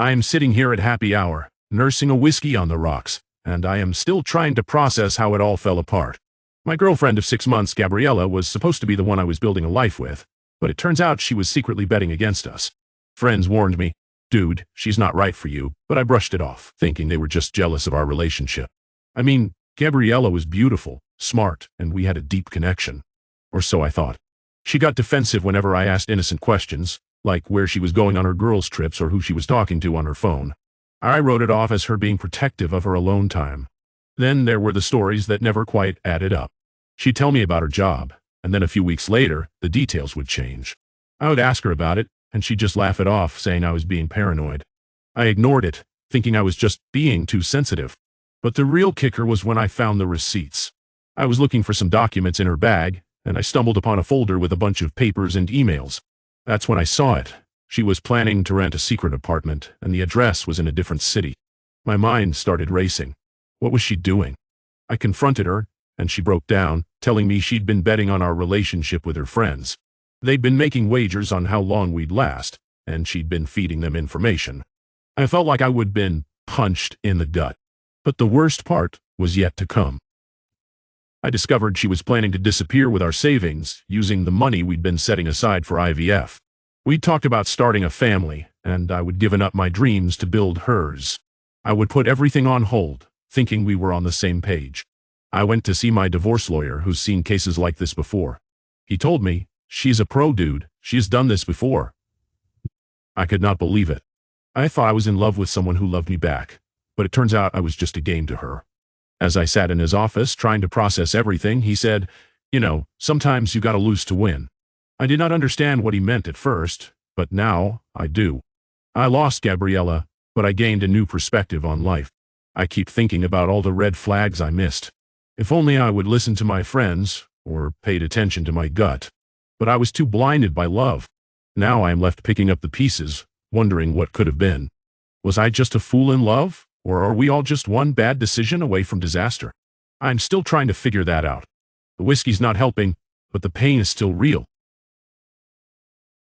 I am sitting here at happy hour, nursing a whiskey on the rocks, and I am still trying to process how it all fell apart. My girlfriend of 6 months, Gabriela, was supposed to be the one I was building a life with, but it turns out she was secretly betting against us. Friends warned me, "Dude, she's not right for you," but I brushed it off, thinking they were just jealous of our relationship. I mean, Gabriela was beautiful, smart, and we had a deep connection. Or so I thought. She got defensive whenever I asked innocent questions, like where she was going on her girls' trips or who she was talking to on her phone. I wrote it off as her being protective of her alone time. Then there were the stories that never quite added up. She'd tell me about her job, and then a few weeks later, the details would change. I would ask her about it, and she'd just laugh it off, saying I was being paranoid. I ignored it, thinking I was just being too sensitive. But the real kicker was when I found the receipts. I was looking for some documents in her bag, and I stumbled upon a folder with a bunch of papers and emails. That's when I saw it. She was planning to rent a secret apartment, and the address was in a different city. My mind started racing. What was she doing? I confronted her, and she broke down, telling me she'd been betting on our relationship with her friends. They'd been making wagers on how long we'd last, and she'd been feeding them information. I felt like I would been punched in the gut. But the worst part was yet to come. I discovered she was planning to disappear with our savings, using the money we'd been setting aside for IVF. We'd talked about starting a family, and I would given up my dreams to build hers. I would put everything on hold, thinking we were on the same page. I went to see my divorce lawyer, who's seen cases like this before. He told me, "She's a pro, dude. She's done this before." I could not believe it. I thought I was in love with someone who loved me back, but it turns out I was just a game to her. As I sat in his office trying to process everything, he said, "Sometimes you gotta lose to win." I did not understand what he meant at first, but now I do. I lost Gabriela, but I gained a new perspective on life. I keep thinking about all the red flags I missed. If only I would listen to my friends, or paid attention to my gut. But I was too blinded by love. Now I am left picking up the pieces, wondering what could have been. Was I just a fool in love? Or are we all just one bad decision away from disaster? I'm still trying to figure that out. The whiskey's not helping, but the pain is still real.